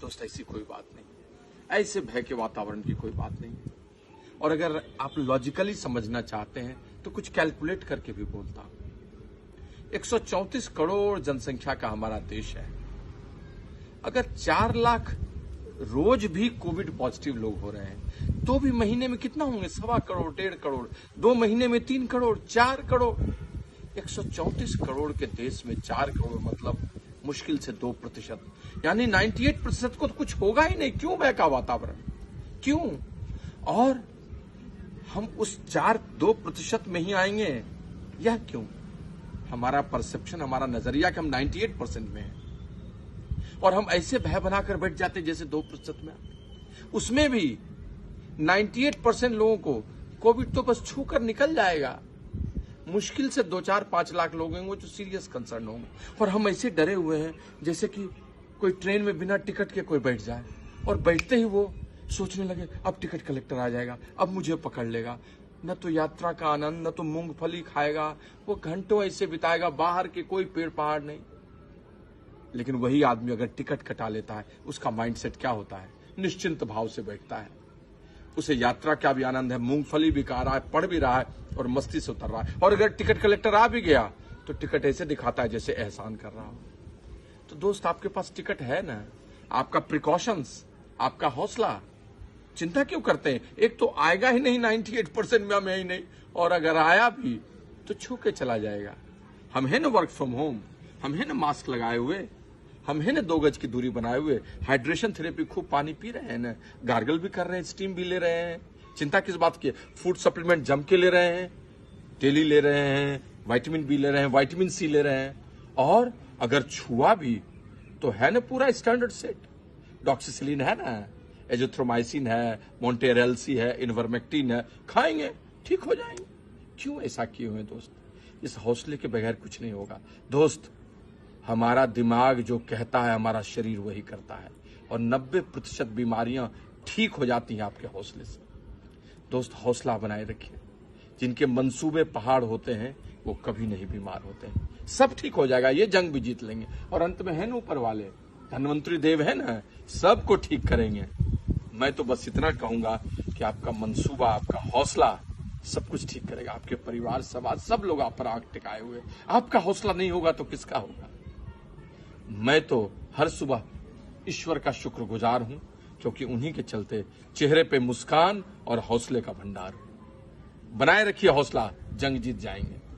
दोस्त ऐसी कोई बात नहीं, ऐसे भय के वातावरण की कोई बात नहीं। और अगर आप लॉजिकली समझना चाहते हैं तो कुछ कैलकुलेट करके भी बोलता हूं। 134 करोड़ जनसंख्या का हमारा देश है। अगर 4 लाख रोज भी कोविड पॉजिटिव लोग हो रहे हैं तो भी महीने में कितना होंगे? 1.25 करोड़, 1.5 करोड़, 2 महीने में 3 करोड़, 4 करोड़। 134 करोड़ के देश में 4 करोड़ मतलब मुश्किल से 2%, यानी 98% को तो कुछ होगा ही नहीं। क्यों भय का वातावरण? क्यों? और हम उस 2% में ही आएंगे, यह क्यों? हमारा परसेप्शन, हमारा नजरिया कि हम 98% में हैं और हम ऐसे भय बनाकर बैठ जाते जैसे 2% में। उसमें भी 98% लोगों को कोविड तो बस छू कर निकल जाएगा। मुश्किल से 2, 4, 5 लाख लोग होंगे जो सीरियस कंसर्न होंगे। और हम ऐसे डरे हुए हैं जैसे कि कोई ट्रेन में बिना टिकट के कोई बैठ जाए और बैठते ही वो सोचने लगे अब टिकट कलेक्टर आ जाएगा, अब मुझे पकड़ लेगा। न तो यात्रा का आनंद, न तो मूंगफली खाएगा, वो घंटों ऐसे बिताएगा, बाहर के कोई पेड़ पहाड़ नहीं। लेकिन वही आदमी अगर टिकट कटा लेता है, उसका माइंडसेट क्या होता है? निश्चिंत भाव से बैठता है। उसे यात्रा का भी आनंद है, मूंगफली भी खा रहा है, पढ़ भी रहा है और मस्ती से उतर रहा है। और अगर टिकट कलेक्टर आ भी गया तो टिकट ऐसे दिखाता है जैसे एहसान कर रहा हो। तो दोस्त, आपके पास टिकट है ना? आपका प्रिकॉशंस, आपका हौसला, चिंता क्यों करते हैं? एक तो आएगा ही नहीं 98% में, हम ही नहीं, और अगर आया भी तो छू के चला जाएगा। हम है ना वर्क फ्रॉम होम, हम है ना मास्क लगाए हुए, हम है ना 2 गज की दूरी बनाए हुए, हाइड्रेशन थेरेपी, खूब पानी पी रहे हैं ना, गार्गल भी कर रहे हैं, स्टीम भी ले रहे हैं। चिंता किस बात की? फूड सप्लीमेंट जम के ले रहे हैं, डेली ले रहे हैं, विटामिन बी ले रहे हैं, विटामिन सी ले रहे हैं। और अगर छुआ भी तो है ना पूरा स्टैंडर्ड सेट, डॉक्सीसिलिन है ना, एजिथ्रोमाइसिन है, मोन्टेरेल्सी है, इन्वर्मेक्टिन है, खाएंगे ठीक हो जाएंगे। क्यों ऐसा किए हुए दोस्त? इस हौसले के बगैर कुछ नहीं होगा दोस्त। हमारा दिमाग जो कहता है, हमारा शरीर वही करता है, और 90% बीमारियां ठीक हो जाती हैं आपके हौसले से। दोस्त, हौसला बनाए रखिए। जिनके मंसूबे पहाड़ होते हैं वो कभी नहीं बीमार होते हैं। सब ठीक हो जाएगा, ये जंग भी जीत लेंगे। और अंत में है ना ऊपर वाले, धन्वंतरी देव है ना, सबको ठीक करेंगे। मैं तो बस इतना कहूंगा कि आपका मंसूबा, आपका हौसला सब कुछ ठीक करेगा। आपके परिवार, समाज, सब लोग आप पर आंख टिकाए हुए। आपका हौसला नहीं होगा तो किसका होगा? मैं तो हर सुबह ईश्वर का शुक्रगुजार हूं, क्योंकि उन्हीं के चलते चेहरे पे मुस्कान और हौसले का भंडार। बनाए रखिए हौसला, जंग जीत जाएंगे।